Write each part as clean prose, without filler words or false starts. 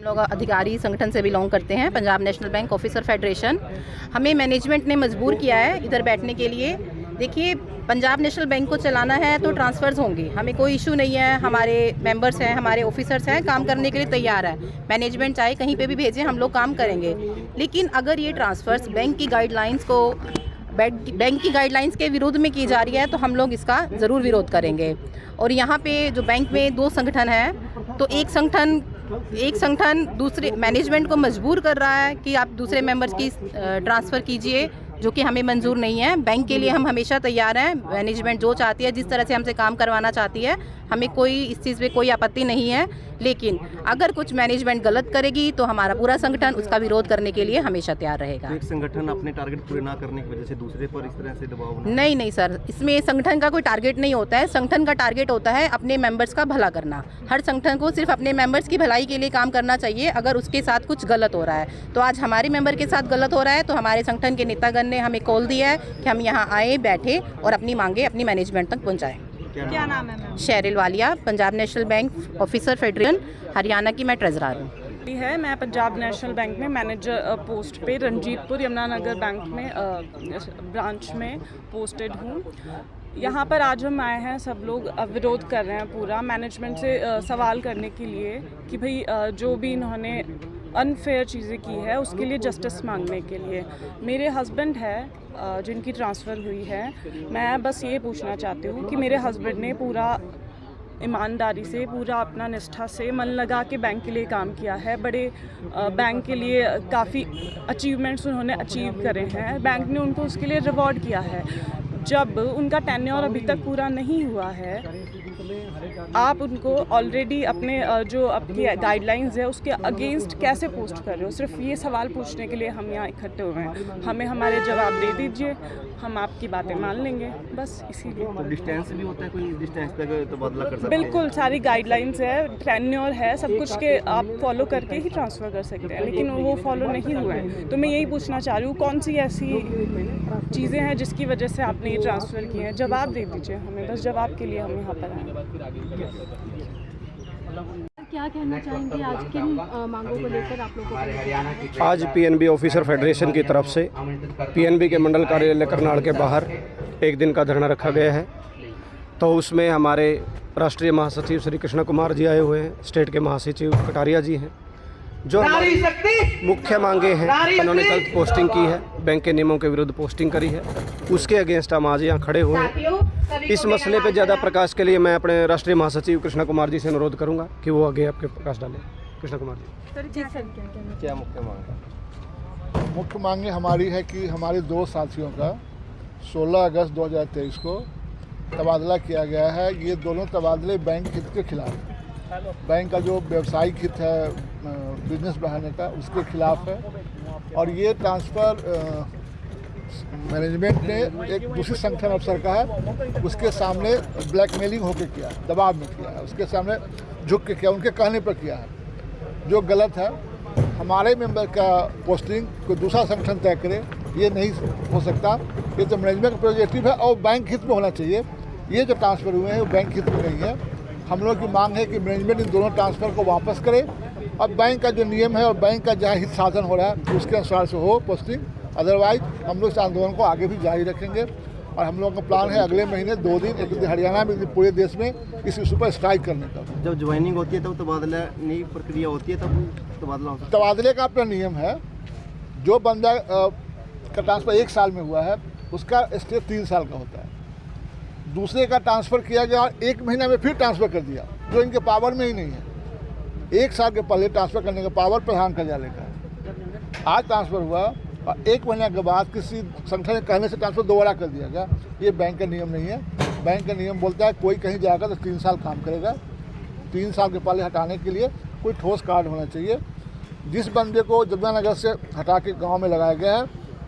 लोग अधिकारी संगठन से बिलोंग करते हैं, Punjab national bank officer federation. हमें मैनेजमेंट ने मजबूर किया है इधर बैठने के लिए। देखिए, पंजाब नेशनल बैंक को चलाना है तो ट्रांसफ़र्स होंगे, हमें कोई इशू नहीं है। हमारे मेंबर्स हैं, हमारे ऑफिसर्स हैं, काम करने के लिए तैयार है। मैनेजमेंट चाहे कहीं पे भी भेजें, हम लोग काम करेंगे। लेकिन अगर ये ट्रांसफ़र्स बैंक की गाइडलाइंस के विरोध में की जा रही है तो हम लोग इसका ज़रूर विरोध करेंगे। और यहाँ पे जो बैंक में 2 संगठन हैं, तो एक संगठन दूसरे मैनेजमेंट को मजबूर कर रहा है कि आप दूसरे मेंबर्स की ट्रांसफ़र कीजिए, जो कि हमें मंजूर नहीं है। बैंक के लिए हम हमेशा तैयार हैं। मैनेजमेंट जो चाहती है, जिस तरह से हमसे काम करवाना चाहती है, हमें कोई इस चीज़ पे कोई आपत्ति नहीं है। लेकिन अगर कुछ मैनेजमेंट गलत करेगी तो हमारा पूरा संगठन उसका विरोध करने के लिए हमेशा तैयार रहेगा। एक संगठन अपने टारगेट पूरे ना करने की वजह से दूसरे पर इस तरह से दबाव नहीं सर, इसमें संगठन का कोई टारगेट नहीं होता है। संगठन का टारगेट होता है अपने मेंबर्स का भला करना। हर संगठन को सिर्फ अपने मेंबर्स की भलाई के लिए काम करना चाहिए। अगर उसके साथ कुछ गलत हो रहा है, तो आज हमारे मेंबर के साथ गलत हो रहा है, तो हमारे संगठन के नेतागण ने हमें कॉल दिया है कि हम यहाँ आए, बैठे और अपनी मांगे अपनी मैनेजमेंट तक पहुँचाएँ। क्या नाम है ma'am? Sheryl Walia, Punjab national bank officer federation, Haryana की मैं ट्रेजरर हूँ। मैं पंजाब नेशनल बैंक में मैनेजर पोस्ट पे रंजीतपुर यमुनानगर बैंक में ब्रांच में पोस्टेड हूँ। यहाँ पर आज हम आए हैं, सब लोग विरोध कर रहे हैं पूरा मैनेजमेंट से सवाल करने के लिए कि भाई जो भी इन्होंने अनफेयर चीज़ें की है उसके लिए जस्टिस मांगने के लिए। मेरे हस्बैंड है जिनकी ट्रांसफ़र हुई है। मैं बस ये पूछना चाहती हूँ कि मेरे हस्बैंड ने पूरा ईमानदारी से, पूरा अपना निष्ठा से मन लगा के बैंक के लिए काम किया है। बड़े बैंक के लिए काफ़ी अचीवमेंट्स उन्होंने अचीव करे हैं। बैंक ने उनको उसके लिए रिवॉर्ड किया है। जब उनका टेन्योर अभी तक पूरा नहीं हुआ है, आप उनको ऑलरेडी अपने जो आपकी गाइडलाइंस है उसके अगेंस्ट कैसे पोस्ट कर रहे हो? सिर्फ ये सवाल पूछने के लिए हम यहाँ इकट्ठे हुए हैं। हमें हमारे जवाब दे दीजिए, हम आपकी बातें मान लेंगे, बस इसीलिए। तो डिस्टेंस भी होता है, कोई डिस्टेंस पे तबादला कर सकते हैं? बिल्कुल, सारी गाइडलाइंस है, टेन्योर है, सब कुछ के आप फॉलो करके ही ट्रांसफ़र कर सकते हैं, लेकिन वो फॉलो नहीं हुए हैं। तो मैं यही पूछना चाह रही हूँ, कौन सी ऐसी चीज़ें हैं जिसकी वजह से आपने ये ट्रांसफ़र किए हैं? जवाब दे दीजिए हमें, बस जवाब के लिए हम यहाँ पर आए। क्या कहना चाहेंगे, आज किन मांगों को लेकर आप लोगों को? आज पीएनबी ऑफिसर फेडरेशन की तरफ से पीएनबी के मंडल कार्यालय करनाल के बाहर एक दिन का धरना रखा गया है। तो उसमें हमारे राष्ट्रीय महासचिव श्री कृष्ण कुमार जी आए हुए हैं, स्टेट के महासचिव कटारिया जी हैं। जो मुख्य मांगे हैं, उन्होंने गलत पोस्टिंग की है, बैंक के नियमों के विरुद्ध पोस्टिंग करी है, उसके अगेंस्ट हम आज यहाँ खड़े हुए हैं। इस मसले पे ज़्यादा प्रकाश के लिए मैं अपने राष्ट्रीय महासचिव कृष्ण कुमार जी से अनुरोध करूँगा कि वो आगे आपके प्रकाश डालें। कृष्ण कुमार जी। क्या मुख्य मांग है? मुख्य मांगे हमारी है कि हमारे 2 साथियों का 16 अगस्त 2023 को तबादला किया गया है। ये दोनों तबादले बैंक हित के खिलाफ है। बैंक का जो व्यवसायिक हित है बिजनेस बढ़ाने का, उसके खिलाफ है। और ये ट्रांसफ़र मैनेजमेंट ने एक दूसरे संगठन अफसर का है, उसके सामने ब्लैकमेलिंग होकर किया है, दबाव में किया है, उसके सामने झुक के किया, उनके कहने पर किया है, जो गलत है। हमारे मेंबर का पोस्टिंग कोई दूसरा संगठन तय करे, ये नहीं हो सकता। ये तो मैनेजमेंट का प्रोजेक्टिव है और बैंक हित में होना चाहिए। ये जो ट्रांसफ़र हुए हैं वो बैंक हित में नहीं है। हम लोग की मांग है कि मैनेजमेंट इन दोनों ट्रांसफ़र को वापस करे और बैंक का जो नियम है और बैंक का जहाँ हित साधन हो रहा है उसके अनुसार से हो पोस्टिंग। अदरवाइज हम लोग इस आंदोलन को आगे भी जारी रखेंगे और हम लोगों का प्लान है अगले महीने 2 दिन, एक दिन हरियाणा में, एक दिन पूरे देश में इस इशू पर स्ट्राइक करने का। जब ज्वाइनिंग होती है तब तबादला नई प्रक्रिया होती है, तब तबादला होता है। तबादले का अपना नियम है। जो बंदा का ट्रांसफ़र 1 साल में हुआ है उसका स्टे 3 साल का होता है। दूसरे का ट्रांसफ़र किया गया और 1 महीना में फिर ट्रांसफ़र कर दिया, जो इनके पावर में ही नहीं है। 1 साल के पहले ट्रांसफ़र करने का पावर प्रधान कार्यालय का है। आज ट्रांसफ़र हुआ और 1 महीने के बाद किसी संगठन के कहने से ट्रांसफ़र दोबारा कर दिया गया। ये बैंक का नियम नहीं है। बैंक का नियम बोलता है कोई कहीं जाएगा तो 3 साल काम करेगा। 3 साल के पहले हटाने के लिए कोई ठोस कार्ड होना चाहिए। जिस बंदे को जमुनानगर से हटा के गाँव में लगाया गया है,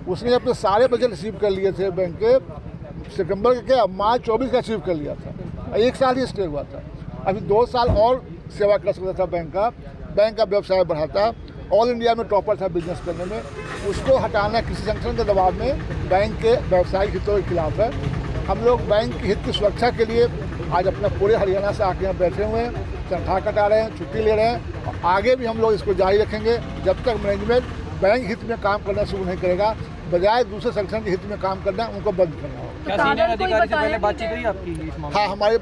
उसने अपने सारे बजट रिसीव कर लिए थे बैंक के सितंबर के क्या मार्च 24 का अचीव कर लिया था। 1 साल ही स्टे हुआ था। अभी 2 साल और सेवा कर सकता था बैंक का व्यवसाय बढ़ाता। ऑल इंडिया में टॉपर था बिजनेस करने में। उसको हटाना किसी संगठन के दबाव में बैंक के व्यवसायिक हितों के खिलाफ है। हम लोग बैंक के हित की सुरक्षा के लिए आज अपना पूरे हरियाणा से आके यहाँ बैठे हुए हैं, तनख्वाह कटा रहे हैं, छुट्टी ले रहे हैं आगे भी हम लोग इसको जारी रखेंगे जब तक मैनेजमेंट बैंक हित में काम करना शुरू नहीं करेगा, बजाय दूसरे संगठन के हित में काम करना उनको बंद करना होगा। क्या सीनियर अधिकारी से पहले बातचीत हुई आपकी इस मामले में? हाँ, हमारी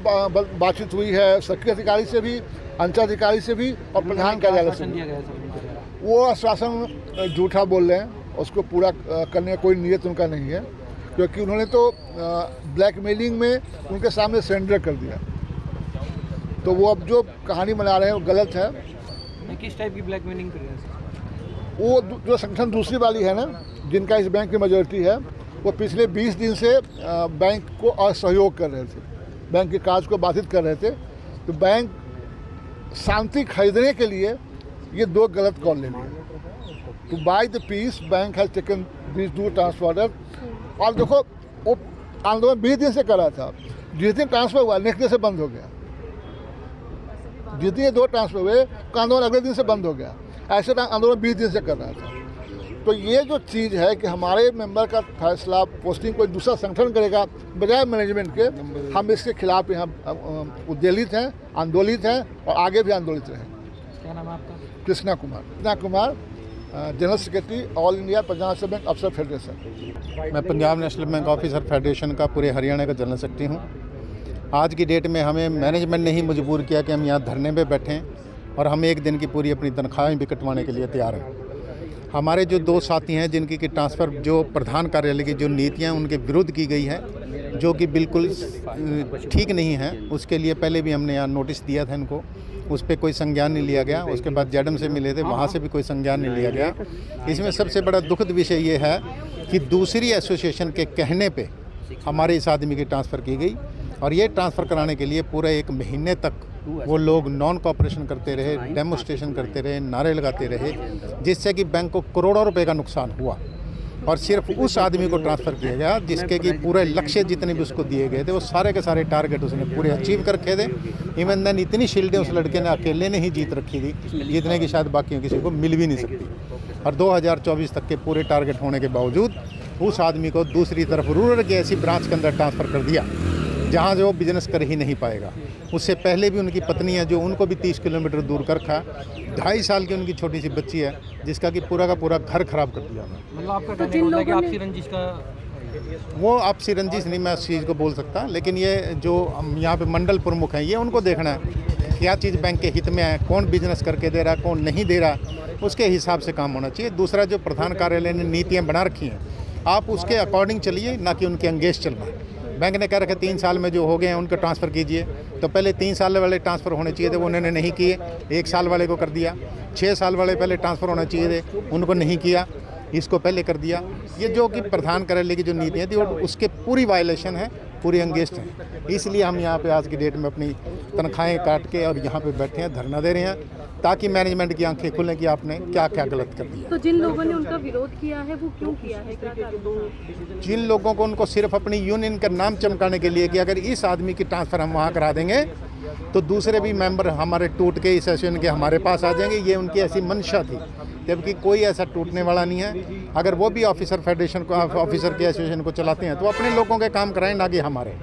बातचीत हुई है सक्रिय अधिकारी से भी, अंचल अधिकारी से भी और प्रधान कार्यालय से भी। वो आश्वासन झूठा बोल रहे हैं, उसको पूरा करने का कोई नियत उनका नहीं है, क्योंकि उन्होंने तो ब्लैकमेलिंग में उनके सामने सरेंडर कर दिया। तो वो अब जो कहानी बना रहे हैं वो गलत है। किस टाइप की ब्लैकमेलिंग कर रहे हैं? वो जो संगठन दूसरी वाली है ना, जिनका इस बैंक की मेजॉरिटी है, वो पिछले 20 दिन से बैंक को असहयोग कर रहे थे, बैंक के काज को बाधित कर रहे थे। तो बैंक शांति खरीदने के लिए ये दो गलत कॉल ले लिए। To buy the peace bank has taken this to transfer order. और देखो, वो आंदोलन 20 दिन से कर रहा था, जिस दिन ट्रांसफर हुआ नेक्स्ट डे से बंद हो गया। जिस दिन ये दो ट्रांसफर हुए, आंदोलन अगले दिन से बंद हो गया। ऐसे आंदोलन 20 दिन से कर रहा था। तो ये जो चीज़ है कि हमारे मेंबर का फैसला पोस्टिंग कोई दूसरा संगठन करेगा बजाय मैनेजमेंट के, हम इसके खिलाफ यहाँ उद्वेलित हैं, आंदोलित हैं और आगे भी आंदोलित रहेंगे। क्या नाम है आपका? Krishna Kumar, general secretary all India Punjab national bank अफसर फेडरेशन। मैं Punjab national bank officer federation का पूरे हरियाणा का जनरल सेक्रेटरी हूँ। आज की डेट में हमें मैनेजमेंट ने ही मजबूर किया कि हम यहाँ धरने पे बैठें और हम एक दिन की पूरी अपनी तनख्वाहें भी कटवाने के लिए तैयार हैं। हमारे जो दो साथी हैं जिनकी कि ट्रांसफ़र जो प्रधान कार्यालय की जो नीतियाँ उनके विरुद्ध की गई है, जो कि बिल्कुल ठीक नहीं है, उसके लिए पहले भी हमने यहाँ नोटिस दिया था इनको, उस पर कोई संज्ञान नहीं लिया गया। उसके बाद जेडम से मिले थे, वहाँ से भी कोई संज्ञान नहीं लिया गया। इसमें सबसे बड़ा दुखद विषय ये है कि दूसरी एसोसिएशन के कहने पे हमारे इस आदमी की ट्रांसफ़र की गई और ये ट्रांसफ़र कराने के लिए पूरे 1 महीने तक वो लोग नॉन कोऑपरेशन करते रहे, डेमोस्ट्रेशन करते रहे, नारे लगाते रहे, जिससे कि बैंक को करोड़ों रुपए का नुकसान हुआ। और सिर्फ उस आदमी को ट्रांसफ़र किया गया जिसके कि पूरे लक्ष्य जितने भी उसको दिए गए थे वो सारे के सारे टारगेट उसने पूरे अचीव कर रखे थे। इवन देन इतनी शील्डें उस लड़के ने अकेले ने ही जीत रखी थी, जितने की शायद बाकी किसी को मिल भी नहीं सकती। और 2024 तक के पूरे टारगेट होने के बावजूद उस आदमी को दूसरी तरफ रूरल की ऐसी ब्रांच के अंदर ट्रांसफ़र कर दिया जहाँ जो बिजनेस कर ही नहीं पाएगा। उससे पहले भी उनकी पत्नी है जो उनको भी 30 किलोमीटर दूर कर रखा। 2.5 साल की उनकी छोटी सी बच्ची है जिसका कि पूरा का पूरा घर खराब कर दिया। मतलब आपका कहने का कि आपसी रंजिश का, वो आपसी रंजिश नहीं मैं उस चीज़ को बोल सकता, लेकिन ये जो यहाँ पे मंडल प्रमुख हैं ये उनको देखना है क्या चीज़ बैंक के हित में है, कौन बिजनेस करके दे रहा है, कौन नहीं दे रहा, उसके हिसाब से काम होना चाहिए। दूसरा, जो प्रधान कार्यालय ने नीतियाँ बना रखी हैं आप उसके अकॉर्डिंग चलिए, ना कि उनके अंगेज चलना। बैंक ने कह रखा 3 साल में जो हो गए हैं उनको ट्रांसफ़र कीजिए, तो पहले 3 साल वाले ट्रांसफ़र होने चाहिए थे, वो उन्होंने नहीं किए। 1 साल वाले को कर दिया। 6 साल वाले पहले ट्रांसफ़र होना चाहिए थे, उनको नहीं किया, इसको पहले कर दिया। ये जो कि प्रधान कार्यालय की जो नीतियाँ थी उसके पूरी वायलेशन है, पूरी अंगेस्ट है। इसलिए हम यहाँ पे आज की डेट में अपनी तनख्वाहें काट के और यहाँ पे बैठे हैं, धरना दे रहे हैं, ताकि मैनेजमेंट की आंखें खुलें कि आपने क्या क्या गलत कर दिया। तो जिन लोगों ने उनका विरोध किया है वो क्यों किया है, क्या कारण? जिन लोगों को उनको सिर्फ अपनी यूनियन का नाम चमकाने के लिए कि अगर इस आदमी की ट्रांसफ़र हम वहाँ करा देंगे तो दूसरे भी मेंबर हमारे टूट के इस एसोसिएशन के हमारे पास आ जाएंगे, ये उनकी ऐसी मंशा थी, जबकि कोई ऐसा टूटने वाला नहीं है। अगर वो भी ऑफिसर फेडरेशन को, ऑफिसर के एसोसिएशन को चलाते हैं तो अपने लोगों के काम कराएं, ना कि हमारे।